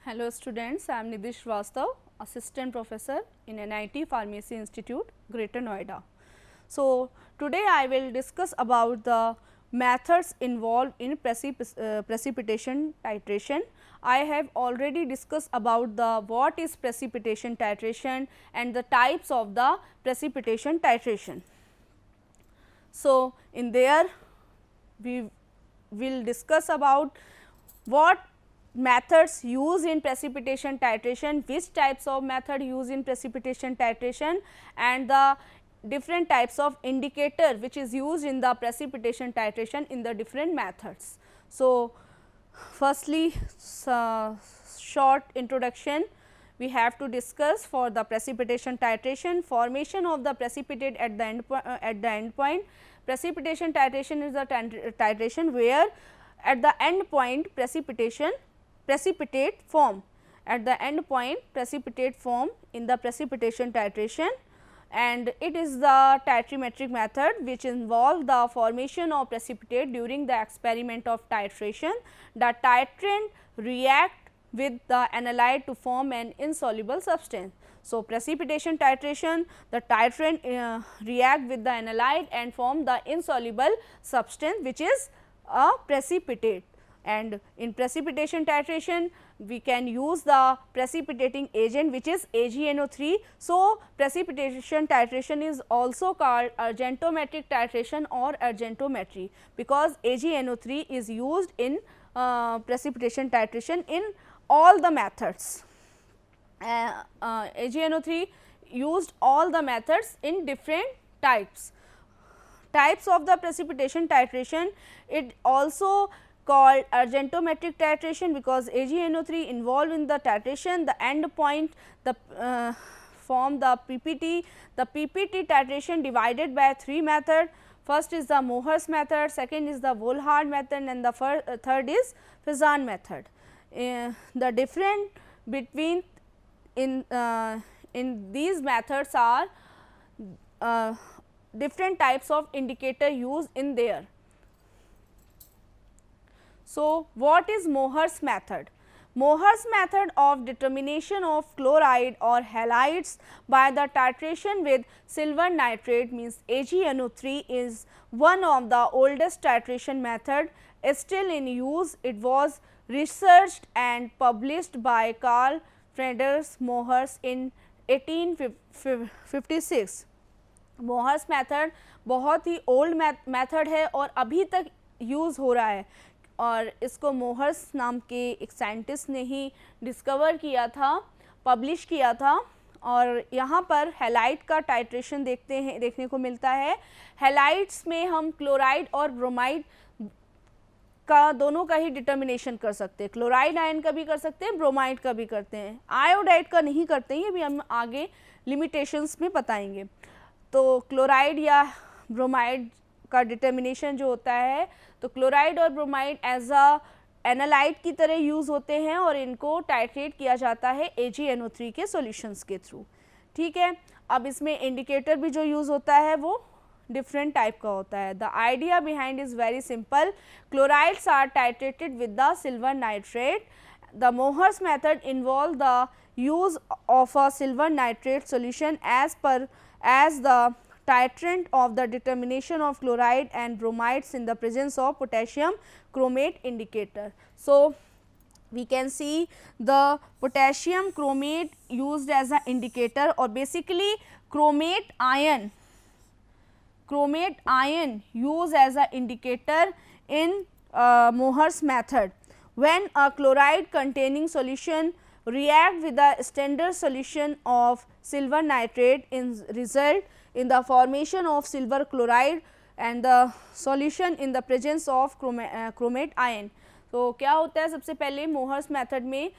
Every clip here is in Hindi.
Hello students, I am Nidhi Srivastav, Assistant Professor in NIT Pharmacy Institute, Greater Noida. So, today I will discuss about the methods involved in precipitation titration. I have already discussed about the what is precipitation titration and the types of the precipitation titration. So, in there we will discuss about what methods used in precipitation titration, which types of method used in precipitation titration and the different types of indicator which is used in the precipitation titration in the different methods. So, firstly short introduction we have to discuss for the precipitation titration, formation of the precipitate at the end point. Precipitation titration is the titration where at the end point precipitate form, at the end point precipitate form in the precipitation titration, and it is the titrimetric method which involves the formation of precipitate during the experiment of titration. The titrant react with the analyte to form an insoluble substance. So, precipitation titration, the titrant react with the analyte and form the insoluble substance which is a precipitate, and in precipitation titration we can use the precipitating agent which is AgNO3. So, precipitation titration is also called argentometric titration or argentometry, because AgNO3 is used in precipitation titration in all the methods. AgNO3 used all the methods in different types. Types of the precipitation titration, it also called argentometric titration because AgNO3 involved in the titration, the end point the form the PPT. The PPT titration divided by three methods. First is the Mohr's method, second is the Volhard method, and the third is Fezan method. The difference between in these methods are different types of indicator used in there. So, what is Mohr's method? Mohr's method of determination of chloride or halides by the titration with silver nitrate means AgNO3 is one of the oldest titration method still in use. It was researched and published by Carl Friedrich Mohr in 1856. Mohr's method बहुत ही ओल्ड मेथड है और अभी तक यूज़ हो रहा है, और इसको मोहर्स नाम के एक साइंटिस्ट ने ही डिस्कवर किया था, पब्लिश किया था। और यहाँ पर हैलाइड का टाइट्रेशन देखने को मिलता है। हैलाइड्स में हम क्लोराइड और ब्रोमाइड का दोनों का ही डिटर्मिनेशन कर सकते हैं, क्लोराइड आयन का भी कर सकते हैं, ब्रोमाइड का भी करते हैं, आयोडाइड का नहीं करते हैं, ये भी हम आगे लिमिटेशंस में बताएंगे। तो क्लोराइड या ब्रोमाइड का डिटर्मिनेशन जो होता है, तो क्लोराइड और ब्रोमाइड एज अ एनालाइट की तरह यूज़ होते हैं और इनको टाइट्रेट किया जाता है AgNO3 के सॉल्यूशंस के थ्रू। ठीक है, अब इसमें इंडिकेटर भी जो यूज़ होता है वो डिफरेंट टाइप का होता है। The idea behind is very simple, chlorides are titrated with the silver nitrate. The Mohr's method involve the use of a silver nitrate solution as the titrant of the determination of chloride and bromides in the presence of potassium chromate indicator. So, we can see the potassium chromate used as an indicator, or basically chromate ion used as an indicator in Mohr's method. When a chloride containing solution react with the standard solution of silver nitrate result in the formation of silver chloride and the solution in the presence of chromate ion. तो क्या होता है, सबसे पहले मोहर्स मेथड में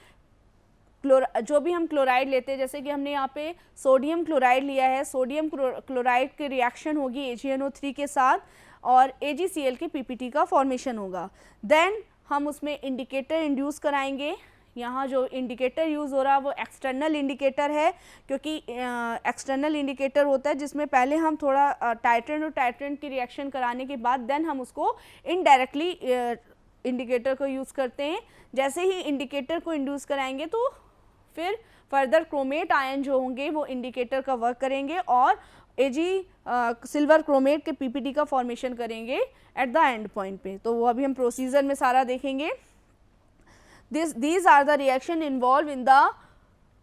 जो भी हम क्लोराइड लेते हैं, जैसे कि हमने यहाँ पे सोडियम क्लोराइड लिया है, सोडियम क्लोराइड की रिएक्शन होगी AgNO3 के साथ और AgCl के PPT का फॉर्मेशन होगा। देन हम उसमें इंडिकेटर इंड्यूस कराएंगे। यहाँ जो इंडिकेटर यूज़ हो रहा है वो एक्सटर्नल इंडिकेटर है, क्योंकि एक्सटर्नल इंडिकेटर होता है जिसमें पहले हम थोड़ा टाइट्रेंट और टाइट्रेंट की रिएक्शन कराने के बाद देन हम उसको इनडायरेक्टली इंडिकेटर को यूज़ करते हैं। जैसे ही इंडिकेटर को इंड्यूस कराएंगे तो फिर फर्दर क्रोमेट आयन जो होंगे वो इंडिकेटर का वर्क करेंगे और Ag सिल्वर क्रोमेट के पीपीटी का फॉर्मेशन करेंगे एट द एंड पॉइंट पे। तो वो अभी हम प्रोसीजर में सारा देखेंगे। These are the reaction involved in the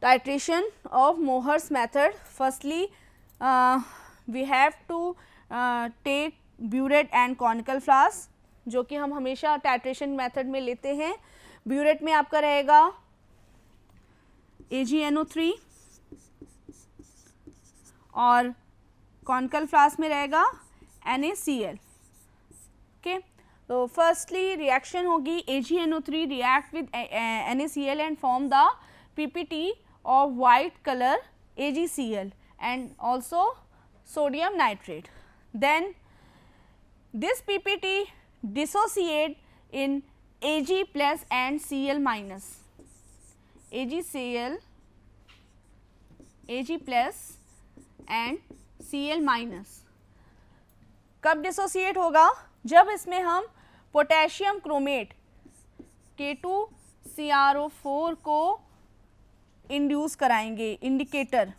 titration of Mohr's method. Firstly, we have to take burette and conical flask, जो कि हम हमेशा टाइट्रेशन मेथड में लेते हैं। ब्यूरेट में आपका रहेगा AgNO3 और कॉनिकल फ्लास्क में रहेगा NaCl। ओके, तो फर्स्टली रिएक्शन होगी AgNO3 react with NaCl and form the PPT of white color AgCl and also sodium nitrate. Then this PPT dissociate in Ag plus and Cl minus. AgCl, Ag plus and Cl minus कब डिसोसिएट होगा? जब इसमें हम पोटेशियम क्रोमेट K2CrO4 को इंड्यूस कराएंगे, इंडिकेटर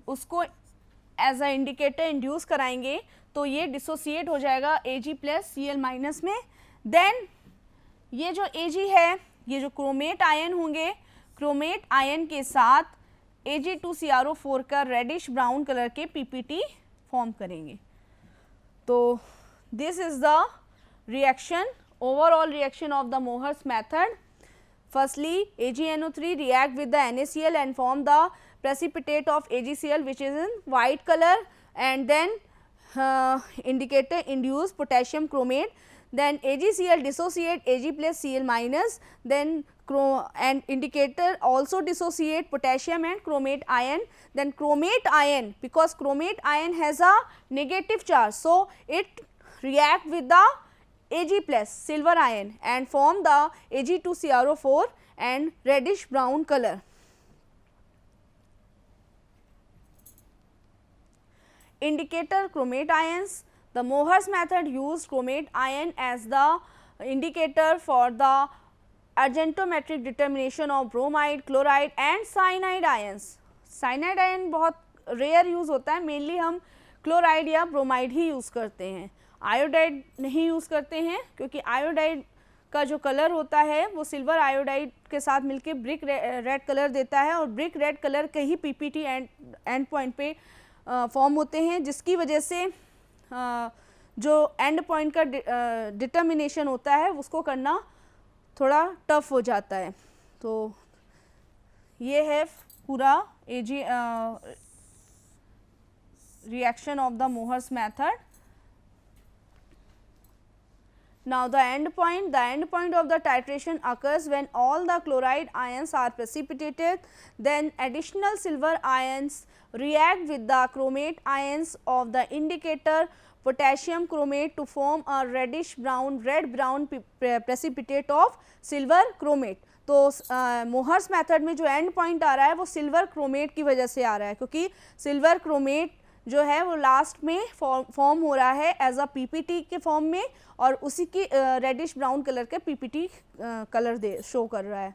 उसको एज अ इंडिकेटर इंड्यूस कराएंगे तो ये डिसोसिएट हो जाएगा Ag प्लस Cl माइनस में। देन ये जो Ag है, ये जो क्रोमेट आयन होंगे, क्रोमेट आयन के साथ Ag2CrO4 का रेडिश ब्राउन कलर के PPT फॉर्म करेंगे। तो this is the reaction, overall reaction of the Mohr's method. Firstly, AgNO3 react with the NaCl and form the precipitate of AgCl which is in white color, and then indicator induce potassium chromate, then AgCl dissociate Ag plus Cl minus, then and indicator also dissociate potassium and chromate ion. Then chromate ion, because chromate ion has a negative charge, so it react with the Ag plus silver ion and form the Ag2CrO4 and reddish brown color. Indicator chromate ions. The Mohr's method used chromate ion as the indicator for the argentometric determination of bromide, chloride and cyanide ions. Cyanide ion बहुत रेयर यूज़ होता है, मेनली हम क्लोराइड या ब्रोमाइड ही यूज़ करते हैं, आयोडाइड नहीं यूज़ करते हैं, क्योंकि आयोडाइड का जो कलर होता है वो सिल्वर आयोडाइड के साथ मिलके ब्रिक रेड कलर देता है और ब्रिक रेड कलर के ही पीपीटी एंड पॉइंट पे फॉर्म होते हैं, जिसकी वजह से जो एंड पॉइंट का डिटर्मिनेशन होता है उसको करना थोड़ा टफ हो जाता है। तो ये है पूरा Ag reaction of the Mohr's method. Now the end point of the titration occurs when all the chloride ions are precipitated, then additional silver ions react with the chromate ions of the indicator potassium chromate to form a reddish brown, red brown precipitate of silver chromate. तो Mohr's मेथड में जो एंड पॉइंट आ रहा है वो सिल्वर क्रोमेट की वजह से आ रहा है, क्योंकि सिल्वर क्रोमेट जो है वो लास्ट में फॉर्म हो रहा है एज अ पीपीटी के फॉर्म में और उसी की रेडिश ब्राउन कलर के पीपीटी कलर शो कर रहा है।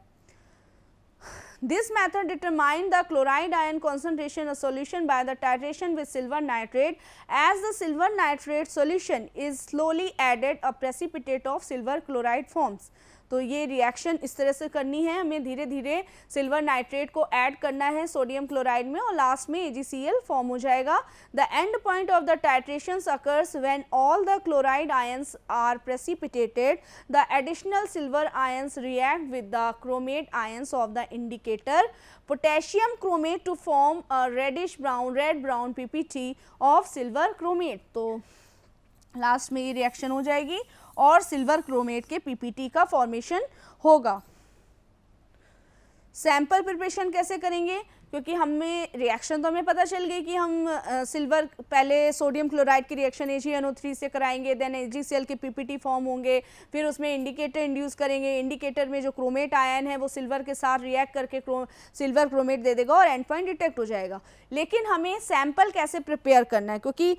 This method determine the chloride ion concentration of solution by the titration with silver nitrate. As the silver nitrate solution is slowly added, a precipitate of silver chloride forms. तो ये रिएक्शन इस तरह से करनी है, हमें धीरे धीरे सिल्वर नाइट्रेट को ऐड करना है सोडियम क्लोराइड में और लास्ट में AgCl फॉर्म हो जाएगा। The end point of the titration occurs when all the chloride ions are precipitated, the additional silver ions react with the chromate ions of the indicator potassium chromate to form a reddish brown, red brown PPT of silver chromate. तो लास्ट में ये रिएक्शन हो जाएगी और सिल्वर क्रोमेट के पीपीटी का फॉर्मेशन होगा। सैंपल प्रिपरेशन कैसे करेंगे? क्योंकि हमें रिएक्शन तो हमें पता चल गई कि हम सिल्वर पहले सोडियम क्लोराइड की रिएक्शन AgNO3 से कराएंगे, देन AgCl के PPT फॉर्म होंगे, फिर उसमें इंडिकेटर इंड्यूस करेंगे, इंडिकेटर में जो क्रोमेट आयन है वो सिल्वर के साथ रिएक्ट करके सिल्वर क्रोमेट दे देगा और एंड पॉइंट डिटेक्ट हो जाएगा। लेकिन हमें सैंपल कैसे प्रिपेयर करना है, क्योंकि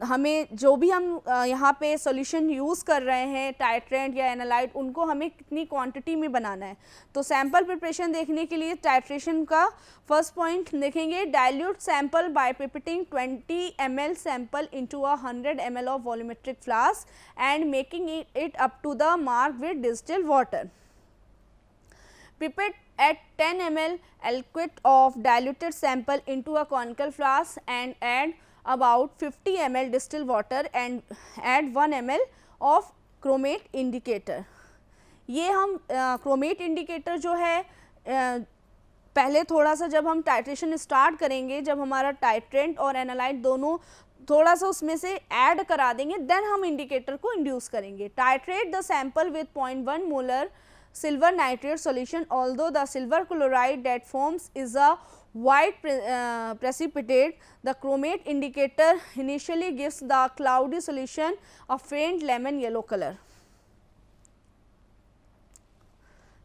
हमें जो भी हम यहाँ पे सॉल्यूशन यूज़ कर रहे हैं टाइट्रेंट या एनालाइट, उनको हमें कितनी क्वांटिटी में बनाना है। तो सैंपल प्रिपरेशन देखने के लिए टाइट्रेशन का फर्स्ट पॉइंट देखेंगे, dilute sample by pipetting 20 ml sample into 100 ml of volumetric flask and making it up to the mark with distilled water. Pipette at 10 ml aliquot of diluted sample into a conical flask and add about 50 ml distilled water and add 1 ml of chromate indicator। ये हम क्रोमेट इंडिकेटर जो है पहले थोड़ा सा जब हम टाइट्रेशन स्टार्ट करेंगे, जब हमारा टाइट्रेंट और एनालाइट दोनों थोड़ा सा उसमें से ऐड करा देंगे, देन हम इंडिकेटर को इंड्यूस करेंगे। Titrate the sample with 0.1 molar silver nitrate solution, although the silver chloride that forms is a white precipitate. The chromate indicator initially gives the cloudy solution a faint lemon yellow color।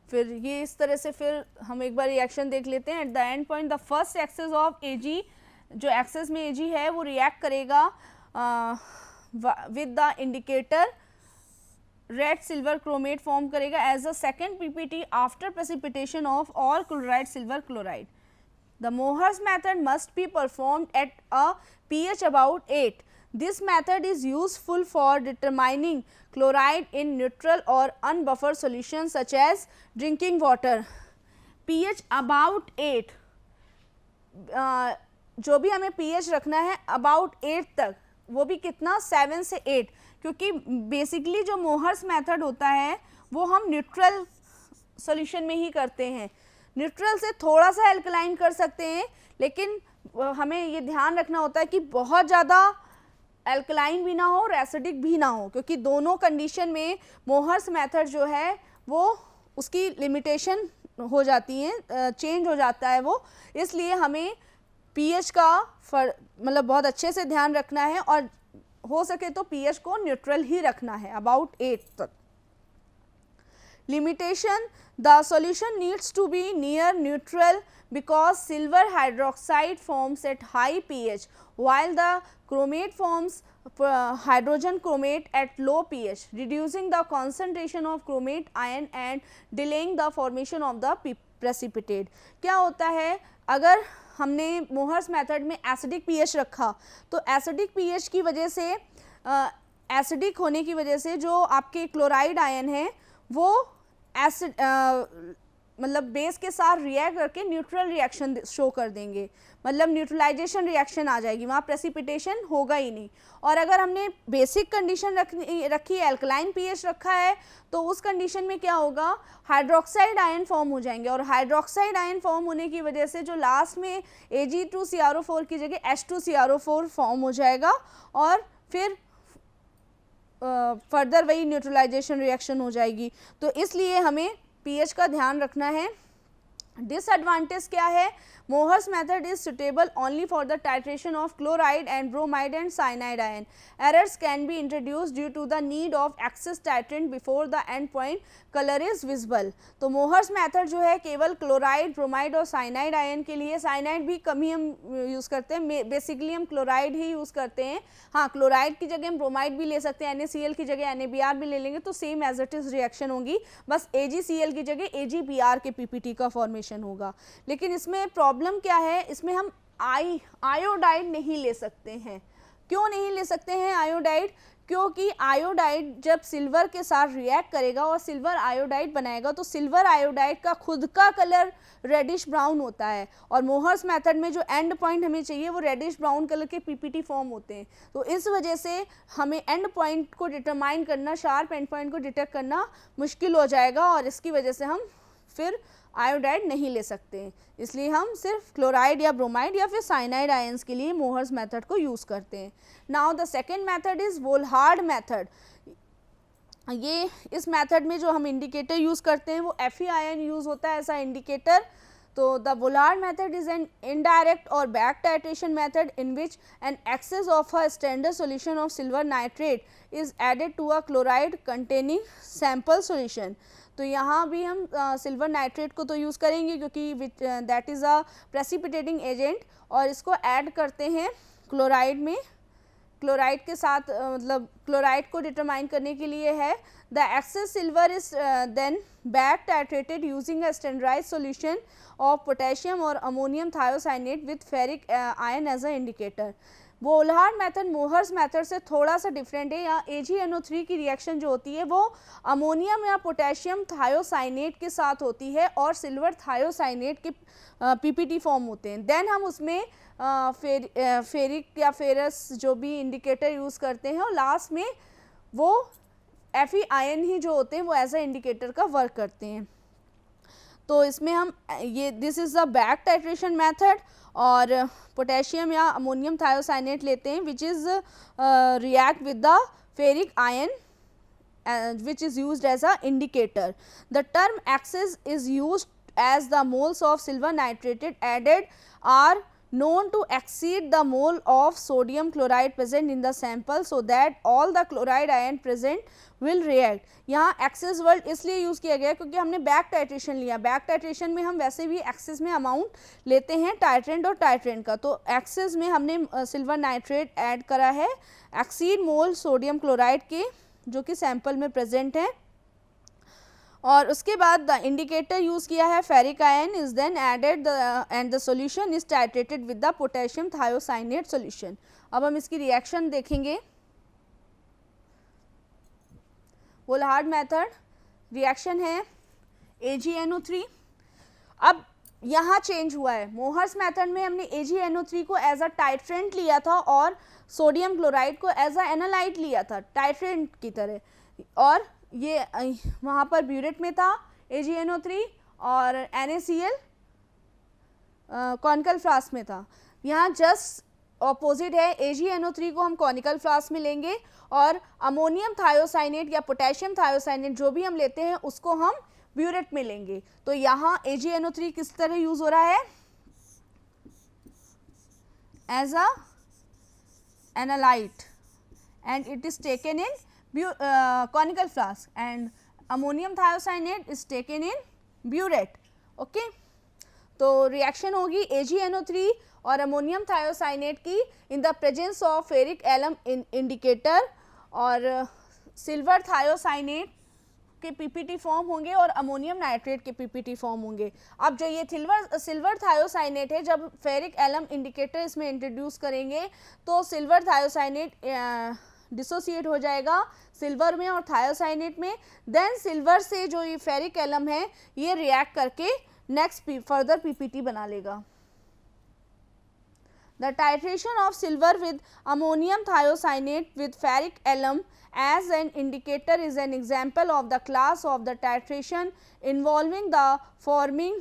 फिर ये इस तरह से फिर हम एक बार रिएक्शन देख लेते हैं। At the end point the first excess of Ag, जो एक्सेस में Ag है वो रिएक्ट करेगा with the indicator, red silver chromate form करेगा as a second PPT after precipitation of all chloride silver chloride. The Mohr's method must be performed at a pH about 8। This method is useful for determining chloride in neutral और unbuffer solution such as drinking water. pH about 8, जो भी हमें pH रखना है अबाउट 8 तक, वो भी कितना 7 से 8, क्योंकि बेसिकली जो मोहर्स मेथड होता है वो हम न्यूट्रल सॉल्यूशन में ही करते हैं। न्यूट्रल से थोड़ा सा एल्कलाइन कर सकते हैं, लेकिन हमें ये ध्यान रखना होता है कि बहुत ज़्यादा एल्कलाइन भी ना हो और एसिडिक भी ना हो, क्योंकि दोनों कंडीशन में मोहर्स मेथड जो है वो उसकी लिमिटेशन हो जाती है, चेंज हो जाता है वो। इसलिए हमें pH का मतलब बहुत अच्छे से ध्यान रखना है और हो सके तो pH को न्यूट्रल ही रखना है अबाउट 8 तक। Limitation, the solution needs to be near neutral because silver hydroxide forms at high pH while the chromate forms hydrogen chromate at low pH, reducing the concentration of chromate ion and delaying the formation of the precipitate। क्या होता है, अगर हमने मोहर्स मेथड में एसिडिक pH रखा तो एसिडिक pH की वजह से, एसिडिक होने की वजह से जो आपके क्लोराइड आयन है वो एसिड मतलब बेस के साथ रिएक्ट करके न्यूट्रल रिएक्शन शो कर देंगे, मतलब न्यूट्रलाइजेशन रिएक्शन आ जाएगी, वहाँ प्रेसिपिटेशन होगा ही नहीं। और अगर हमने बेसिक कंडीशन रखी एल्कलाइन pH रखा है तो उस कंडीशन में क्या होगा, हाइड्रोक्साइड आयन फॉर्म हो जाएंगे और हाइड्रोक्साइड आयन फॉर्म होने की वजह से जो लास्ट में Ag2CrO4 की जगह H2CrO4 फॉर्म हो जाएगा और फिर फर्दर वही न्यूट्रलाइजेशन रिएक्शन हो जाएगी। तो इसलिए हमें pH का ध्यान रखना है। डिसएडवांटेज क्या है, Mohr's method is suitable only for the titration of chloride and bromide and cyanide ion. Errors can be introduced due to the need of excess titrant before the end point colour is visible. तो मोहर्स मेथड जो है केवल क्लोराइड, ब्रोमाइड और साइनाइड आयन के लिए, साइनाइड भी कम ही हम यूज़ करते हैं, बेसिकली हम क्लोराइड ही यूज़ करते हैं। हाँ, क्लोराइड की जगह हम ब्रोमाइड भी ले सकते हैं, NaCl की जगह NaBr भी ले लेंगे तो same as it is reaction होगी, बस AgCl की जगह AgBr के PPT का फॉर्मेशन होगा। लेकिन इसमें प्रॉब्लम क्या है, इसमें हम आयोडाइड नहीं ले सकते हैं। क्यों नहीं ले सकते हैं आयोडाइड, क्योंकि आयोडाइड जब सिल्वर के साथ रिएक्ट करेगा और सिल्वर आयोडाइड बनाएगा तो सिल्वर आयोडाइड का खुद का कलर रेडिश ब्राउन होता है और मोहर्स मेथड में जो एंड पॉइंट हमें चाहिए वो रेडिश ब्राउन कलर के PPT फॉर्म होते हैं। तो इस वजह से हमें एंड पॉइंट को डिटरमाइन करना, शार्प एंड पॉइंट को डिटेक्ट करना मुश्किल हो जाएगा और इसकी वजह से हम फिर आयोडाइड नहीं ले सकते हैं। इसलिए हम सिर्फ क्लोराइड या ब्रोमाइड या फिर साइनाइड आयंस के लिए मोहर्स मेथड को यूज़ करते हैं। Now the second method is Volhard method. ये इस मेथड में जो हम इंडिकेटर यूज़ करते हैं वो Fe आयन यूज़ होता है ऐसा indicator. So the Vollard method is an indirect or back titration method in which an excess of a standard solution of silver nitrate is added to a chloride containing sample solution. तो यहाँ भी हम सिल्वर नाइट्रेट को तो यूज़ करेंगे क्योंकि that is a precipitating agent, और इसको ऐड करते हैं क्लोराइड में. क्लोराइड के साथ मतलब क्लोराइड को डिटरमाइन करने के लिए है. The excess silver is then back titrated using a standardized solution of potassium और ammonium thiocyanate with ferric ion as a indicator. Volhard method Mohr's method से थोड़ा सा डिफरेंट है. यहाँ AgNO3 की रिएक्शन जो होती है वो अमोनियम या पोटेशियम थायोसाइनेट के साथ होती है और सिल्वर थायोसाइनेट के PPT फॉर्म होते हैं. देन हम उसमें फेरिक या फेरस जो भी इंडिकेटर यूज़ करते हैं और लास्ट में वो Fe आयन ही जो होते हैं वो एज अ इंडिकेटर का वर्क करते हैं. तो इसमें हम ये this is the back titration method और पोटेशियम या अमोनियम थायोसाइनेट लेते हैं which is react with the ferric ion which is used as a indicator. The term excess is used as the moles of silver nitrate added are known to exceed the mole of sodium chloride present in the sample, so that all the chloride ion present will react. यहाँ एक्सेस वर्ड इसलिए यूज़ किया गया क्योंकि हमने बैक टाइट्रेशन लिया. बैक टाइट्रेशन में हम वैसे भी एक्सेस में अमाउंट लेते हैं टाइट्रेंट और टाइट्रेंट का. तो एक्सेस में हमने सिल्वर नाइट्रेट ऐड करा है एक्सीड मोल सोडियम क्लोराइड के जो कि सैंपल में प्रेजेंट है. और उसके बाद द इंडिकेटर यूज़ किया है ferric ion is then added and the solution is titrated with the potassium thiocyanate solution. अब हम इसकी रिएक्शन देखेंगे. वोल्हार्ड मेथड रिएक्शन है AgNO3. अब यहाँ चेंज हुआ है. मोहर्स मेथड में हमने AgNO3 को एज अ टाइट्रेंट लिया था और सोडियम क्लोराइड को एज अ एनालाइट लिया था टाइट्रेंट की तरह, और ये वहाँ पर ब्यूरेट में था AgNO3 और NaCl कॉनिकल फ्लास्क में था. यहाँ जस्ट ऑपोजिट है. AgNO3 को हम कॉनिकल फ्लास्क में लेंगे और अमोनियम थायोसाइनेट या पोटेशियम थायोसाइनेट जो भी हम लेते हैं उसको हम ब्यूरेट में लेंगे. तो यहाँ AgNO3 किस तरह यूज़ हो रहा है as a analyte and it is taken in conical flask and ammonium thiocyanate is taken in burette. Okay तो रिएक्शन होगी AgNO3 और अमोनियम थायोसाइनेट की in the presence of ferric alum indicator, और सिल्वर थायोसाइनेट के PPT फॉर्म होंगे और अमोनियम नाइट्रेट के PPT फॉर्म होंगे. अब जो ये सिल्वर थायोसाइनेट है, जब फेरिक एलम इंडिकेटर इसमें इंट्रोड्यूस करेंगे तो सिल्वर थायोसाइनेट डिसोसिएट हो जाएगा सिल्वर में और थायोसाइनेट में. देन सिल्वर से जो ये फेरिक एलम है ये रिएक्ट करके नेक्स्ट फर्दर PPT बना लेगा. The titration of silver with ammonium thiocyanate with ferric alum as an indicator is an example of the class of the titration involving the forming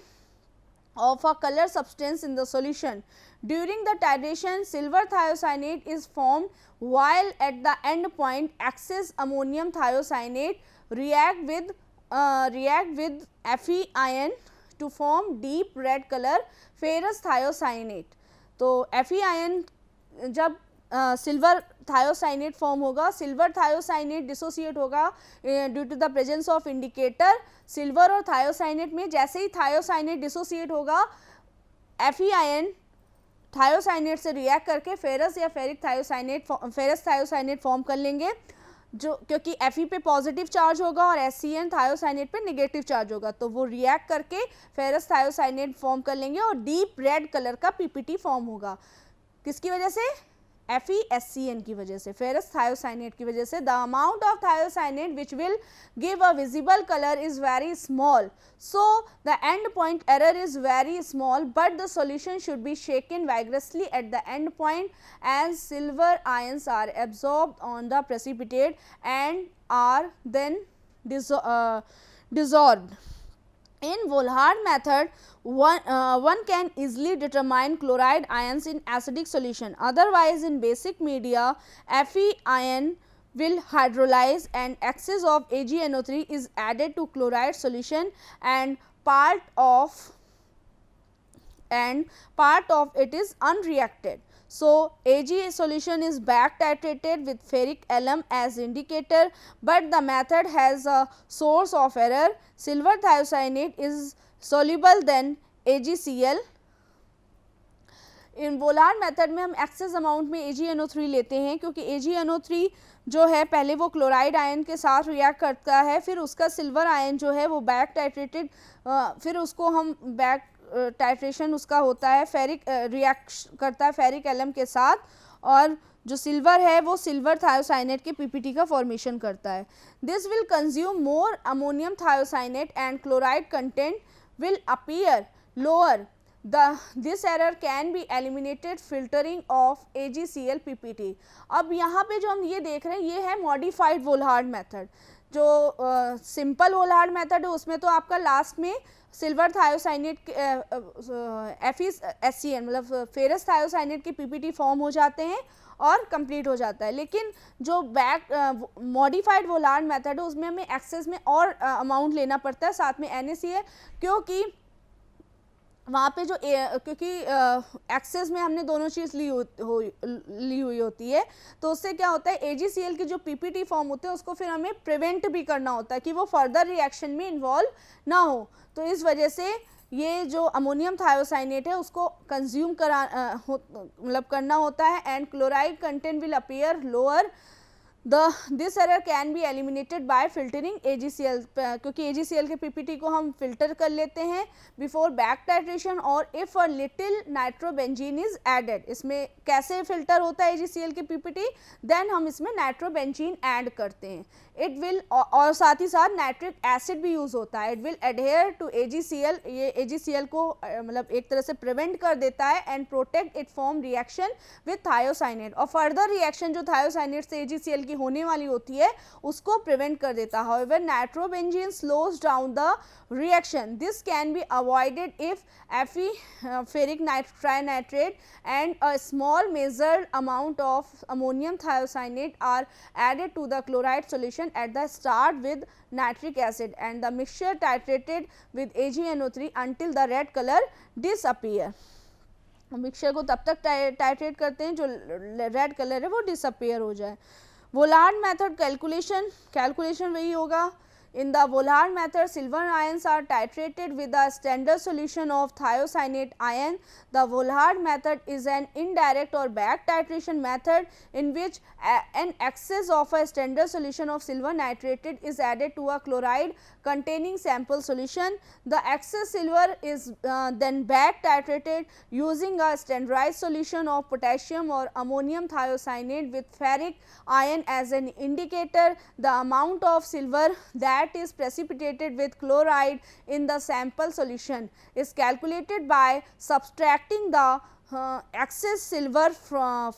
of a color substance in the solution. During the titration, silver thiocyanate is formed, while at the end point excess ammonium thiocyanate react with Fe ion to form deep red color ferrous thiocyanate. तो Fe आयन जब सिल्वर थायोसाइनेट फॉर्म होगा, सिल्वर थायोसाइनेट डिसोसिएट होगा due to the presence of indicator. Silver और थायोसाइनेट में जैसे ही थायोसाइनेट डिसोसिएट होगा Fe आयन थायोसाइनेट से रिएक्ट करके फेरस या फेरस थायोसाइनेट फॉर्म कर लेंगे, जो क्योंकि Fe पे पॉजिटिव चार्ज होगा और HCN थायोसाइनेट पे नेगेटिव चार्ज होगा, तो वो रिएक्ट करके फेरस थायोसाइनेट फॉर्म कर लेंगे और डीप रेड कलर का PPT फॉर्म होगा. किसकी वजह से? FeSCN की वजह से, फेरस थायोसाइनेट की वजह से. The amount of thiocyanate which will give a visible colour is very small, so the end point error is very small, but the solution should be shaken vigorously at the end point as silver ions are absorbed on the precipitate and are then dissolved. In Vollard method, one can easily determine chloride ions in acidic solution. Otherwise, in basic media, Fe ion will hydrolyze and excess of AgNO3 is added to chloride solution and part of and part of it is unreacted. So, Ag solution is back titrated with ferric alum as indicator, but the method has a source of error. Silver thiocyanate is soluble than AgCl. इन वोलार्ड मेथड में हम एक्सेस अमाउंट में AgNO3 लेते हैं, क्योंकि AgNO3 जो है पहले वो क्लोराइड आयन के साथ रिएक्ट करता है, फिर उसका सिल्वर आयन जो है वो बैक टाइट्रेटेड, फिर उसको हम बैक टाइट्रेशन उसका होता है फेरिक, रिएक्ट करता है फेरिक एलम के साथ, और जो सिल्वर है वो सिल्वर थायोसाइनेट के पीपीटी का फॉर्मेशन करता है. This will consume more ammonium thiocyanate and chloride content will appear lower. This error can be eliminated filtering of AgCl PPT. अब यहाँ पे जो हम ये देख रहे हैं ये है मॉडिफाइड वोल्हार्ड मेथड. जो सिंपल वोल्हार्ड मेथड है उसमें तो आपका लास्ट में सिल्वर थायोसाइनेट FeSCN मतलब फेरस थायोसाइनेट के PPT फॉर्म हो जाते हैं और कंप्लीट हो जाता है. लेकिन जो बैक मॉडिफाइड वोल्हार्ड मेथड है उसमें हमें एक्सेस में और अमाउंट लेना पड़ता है, साथ में NaCl, क्योंकि वहाँ पे जो क्योंकि एक्सेस में हमने दोनों चीज़ ली हुई होती है, तो उससे क्या होता है AgCl की जो PPT फॉर्म होते हैं उसको फिर हमें प्रिवेंट भी करना होता है कि वो फर्दर रिएक्शन में इन्वॉल्व ना हो. तो इस वजह से ये जो अमोनियम थायोसाइनेट है उसको कंज्यूम मतलब करना होता है, and chloride content will appear lower. This error can be eliminated bye filtering AgCl, क्योंकि AgCl के PPT को हम फिल्टर कर लेते हैं बिफोर बैक टाइट्रेशन, और if a little nitrobenzene is added. इसमें कैसे फिल्टर होता है AgCl के PPT, देन हम इसमें नाइट्रोबेंजीन ऐड करते हैं. इट विल, और साथ ही साथ नाइट्रिक एसिड भी यूज़ होता है. It will adhere to AgCl, ये AgCl को मतलब एक तरह से प्रिवेंट कर देता है and protect it from reaction with thiocyanate, और फर्दर रिएक्शन जो थायोसाइनेट से AgCl की होने वाली होती है उसको प्रिवेंट कर देता है. However nitrobenzene slows down the reaction. This can be avoided if Fe ferric trinitrate and a small measured amount of ammonium thiocyanate are added to the chloride solution at the start with nitric acid, and the mixture titrated with AgNO3 until the red color disappear. Mixture को तब तक टाइट्रेट करते हैं जो रेड कलर है वो डिसअपियर हो जाए. वोलार्ड मेथड कैलकुलेशन वही होगा. In the Vollard method, silver ions are titrated with a standard solution of thiocyanate ion. The Vollard method is an indirect or back titration method in which an excess of a standard solution of silver nitrated is added to a chloride containing sample solution. The excess silver is then back titrated using a standardized solution of potassium or ammonium thiocyanate with ferric ion as an indicator. The amount of silver that is precipitated with chloride in the sample solution is calculated by subtracting the excess silver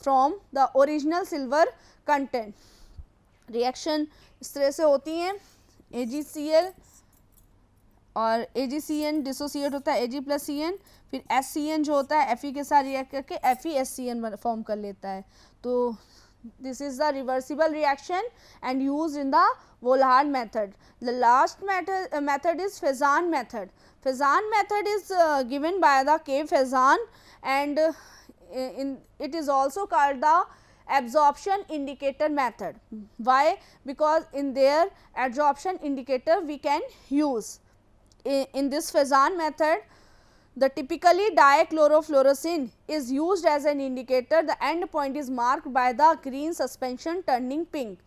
from the original silver content. Reaction इस तरह से होती हैं. AgCl और AgCN डिसोसिएट होता है Ag प्लस Cn, फिर SCN जो होता है Fe के साथ रिएक्ट करके FeSCN फॉर्म कर लेता है. तो this is the reversible reaction and used in the Vollard method. The last method is Fezzan method. Fezzan method is given by the K. Fezzan, and it is also called the absorption indicator method. Why? Because in their absorption indicator we can use. In this Fezzan method, the typically dichlorofluorosin is used as an indicator. The end point is marked by the green suspension turning pink.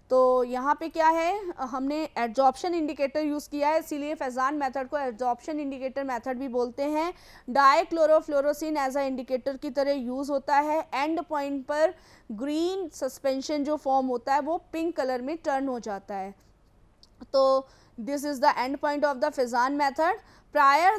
तो यहाँ पे क्या है, हमने एब्जॉर्प्शन इंडिकेटर यूज़ किया है, इसीलिए फैजान मेथड को एब्जॉर्प्शन इंडिकेटर मेथड भी बोलते हैं. डाइक्लोरोफ्लोरोसिन एज अ इंडिकेटर की तरह यूज़ होता है. एंड पॉइंट पर ग्रीन सस्पेंशन जो फॉर्म होता है वो पिंक कलर में टर्न हो जाता है. तो this is the end point of the Fezzan method. Prior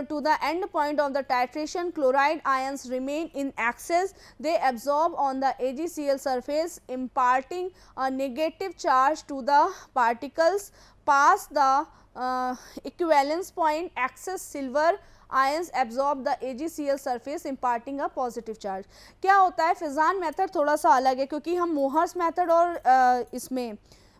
to the end point of the titration, chloride ions remain in excess. They absorb on the AgCl surface, imparting a negative charge to the particles. Past the equivalence point, excess silver ions absorb the AgCl surface, imparting a positive charge. क्या होता है, Fezzan method थोड़ा सा अलग है, क्योंकि हम मोहर्स मेथड और इसमें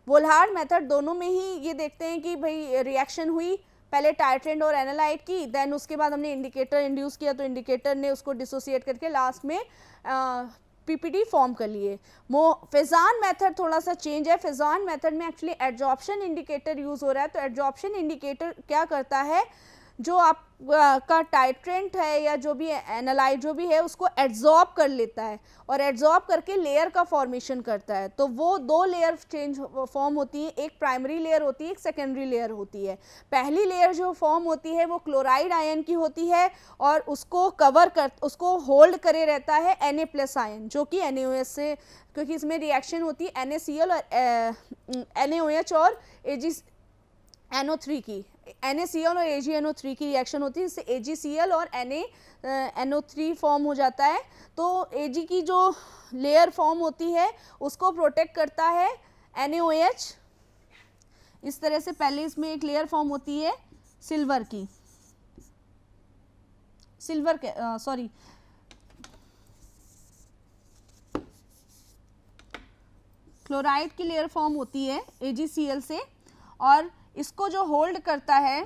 वोल्हार्ड मेथड दोनों में ही ये देखते हैं कि भाई रिएक्शन हुई, पहले टाइट्रेंट और एनालाइट की, देन उसके बाद हमने इंडिकेटर इंड्यूस किया तो इंडिकेटर ने उसको डिसोसिएट करके लास्ट में पीपीटी फॉर्म कर लिए। फेजान मेथड थोड़ा सा चेंज है। फेजान मेथड में एक्चुअली एडजॉर्प्शन इंडिकेटर यूज हो रहा है। तो एडजॉर्प्शन इंडिकेटर क्या करता है, जो आप का टाइट्रेंट है या जो भी एनालाइट जो भी है उसको एड्जॉर्ब कर लेता है और एड्जॉर्ब करके लेयर का फॉर्मेशन करता है। तो वो दो लेयर चेंज फॉर्म होती है, एक प्राइमरी लेयर होती है, एक सेकेंडरी लेयर होती है। पहली लेयर जो फॉर्म होती है वो क्लोराइड आयन की होती है और उसको उसको होल्ड करे रहता है Na+ आयन, जो कि NaOH से, क्योंकि इसमें रिएक्शन होती है NaCl और NaOH और AgNO3 की, NaCl और AgNO3 की रिएक्शन होती है, जिससे AgCl और NaNO3 फॉर्म हो जाता है। तो Ag की जो लेयर फॉर्म होती है उसको प्रोटेक्ट करता है NaOH। इस तरह से पहले इसमें एक लेयर फॉर्म होती है सिल्वर की, क्लोराइड की लेयर फॉर्म होती है AgCl से, और इसको जो होल्ड करता है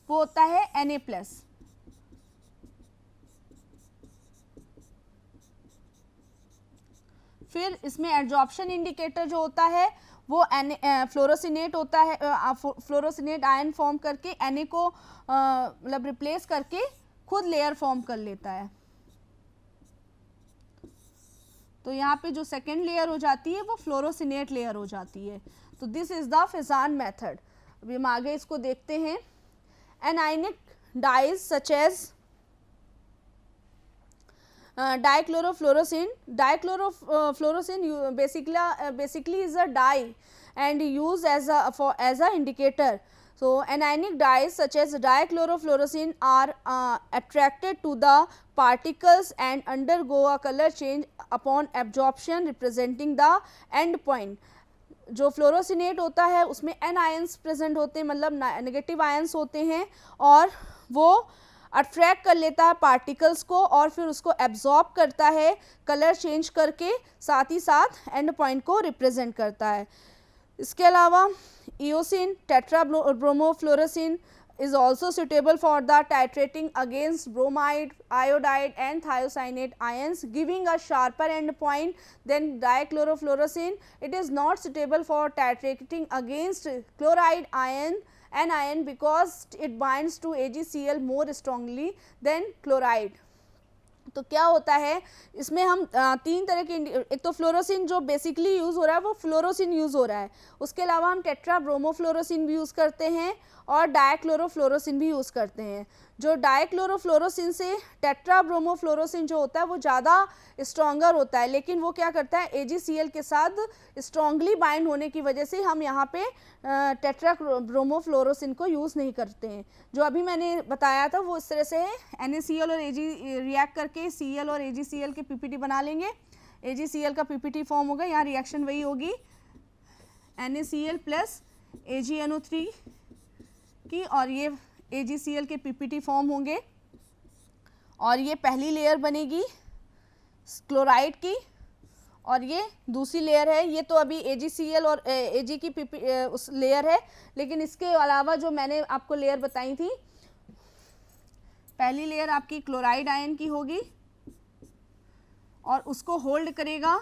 वो होता है Na+। फिर इसमें एडजॉर्प्शन इंडिकेटर जो होता है वो फ्लोरोसिनेट होता है, फ्लोरोसिनेट आयन फॉर्म करके Na को मतलब रिप्लेस करके खुद लेयर फॉर्म कर लेता है। तो यहाँ पे जो सेकेंड लेयर हो जाती है वो फ्लोरोसिनेट लेयर हो जाती है। तो this is the Fajans method. अभी हम आगे इसको देखते हैं। Anionic dyes such as dichlorofluorocene basically is a dye and used as a indicator. So anionic dyes such as dichlorofluorocene are attracted to the particles and undergo a color change upon absorption, representing the end point. जो फ्लोरोसिनेट होता है उसमें N आयंस प्रेजेंट होते हैं, मतलब नेगेटिव आयंस होते हैं, और वो अट्रैक्ट कर लेता है पार्टिकल्स को और फिर उसको एब्जॉर्ब करता है कलर चेंज करके, साथ ही साथ एंड पॉइंट को रिप्रेजेंट करता है। इसके अलावा eosin टेट्राब्रोमोफ्लोरोसिन is also suitable for the titrating against bromide, iodide and thiocyanate ions, giving a sharper end point than dichlorofluorocene. It is not suitable for titrating against chloride ion, anion, because it binds to AgCl more strongly than chloride. तो क्या होता है इसमें, हम तीन तरह के, एक तो फ्लोरोसिन जो बेसिकली यूज़ हो रहा है वो फ्लोरोसिन यूज़ हो रहा है, उसके अलावा हम टेट्राब्रोमोफ्लोरोसिन भी यूज़ करते हैं और डाइक्लोरोफ्लोरोसिन भी यूज़ करते हैं। जो डाइक्लोरोफ्लोरोसिन से टेट्राब्रोमोफ्लोरोसिन जो होता है वो ज़्यादा स्ट्रॉन्गर होता है, लेकिन वो क्या करता है AgCl के साथ स्ट्रॉन्गली बाइंड होने की वजह से हम यहाँ पे टेट्राब्रोमोफ्लोरोसिन को यूज़ नहीं करते हैं। जो अभी मैंने बताया था वो इस तरह से है, NaCl और Ag रिएक्ट करके Cl और AgCl के PPT बना लेंगे। AgCl का PPT फॉर्म होगा, यहाँ रिएक्शन वही होगी NaCl प्लस AgNO3 की, और ये AgCl के PPT फॉर्म होंगे, और ये पहली लेयर बनेगी क्लोराइड की और ये दूसरी लेयर है। ये तो अभी AgCl और Ag की उस लेयर है, लेकिन इसके अलावा जो मैंने आपको लेयर बताई थी, पहली लेयर आपकी क्लोराइड आयन की होगी और उसको होल्ड करेगा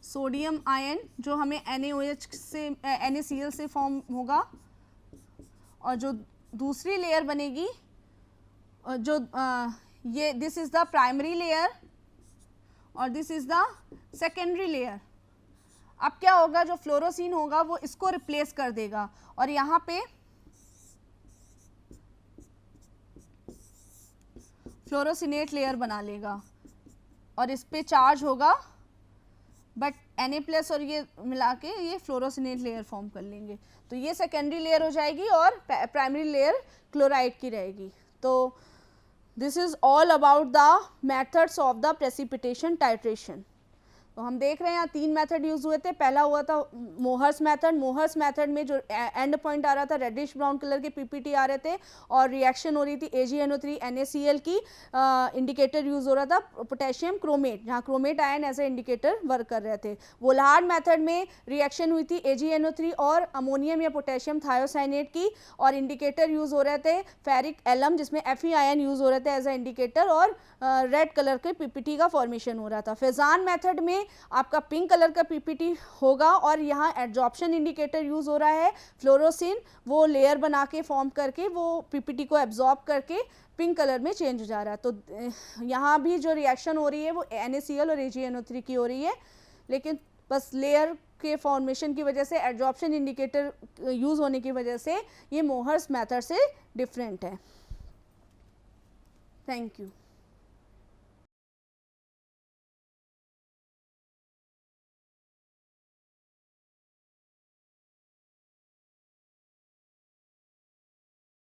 सोडियम आयन जो हमें NaOH से NaCl से फॉर्म होगा, और जो दूसरी लेयर बनेगी जो ये this is the primary layer और this is the secondary layer. अब क्या होगा, जो फ्लोरोसिन होगा वो इसको रिप्लेस कर देगा और यहाँ पे फ्लोरोसिनेट लेयर बना लेगा और इस पे चार्ज होगा, बट Na+ और ये मिला के ये फ्लोरोसिनेट लेयर फॉर्म कर लेंगे। तो ये सेकेंडरी लेयर हो जाएगी और प्राइमरी लेयर क्लोराइड की रहेगी। तो this is all about the methods of the precipitation titration. तो हम देख रहे हैं यहाँ 3 मेथड यूज़ हुए थे। पहला हुआ था मोहर्स मेथड। मोहर्स मेथड में जो एंड पॉइंट आ रहा था रेडिश ब्राउन कलर के पीपीटी आ रहे थे और रिएक्शन हो रही थी AgNO3 NaCl की। इंडिकेटर यूज़ हो रहा था पोटेशियम क्रोमेट, जहाँ chromate ion as a indicator work कर रहे थे। वोल्हार्ड मेथड में रिएक्शन हुई थी AgNO3 और अमोनियम या पोटेशियम थायोसाइनेट की, और इंडिकेटर यूज़ हो रहे थे फेरिक एलम, जिसमें Fe आयन यूज़ हो रहे थे एज ए इंडिकेटर, और रेड कलर के पीपीटी का फॉर्मेशन हो रहा था। फेजान मेथड में आपका पिंक कलर का पीपीटी होगा और यहाँ एड्जॉर्प्शन इंडिकेटर यूज़ हो रहा है फ्लोरोसिन, वो लेयर बना के फॉर्म करके वो पीपीटी को एब्जॉर्ब करके पिंक कलर में चेंज हो जा रहा है। तो यहाँ भी जो रिएक्शन हो रही है वो NaCl और AgNO3 की हो रही है, लेकिन बस लेयर के फॉर्मेशन की वजह से, एड्जॉर्प्शन इंडिकेटर यूज़ होने की वजह से ये मोहर्स मेथड से डिफरेंट है। Thank you.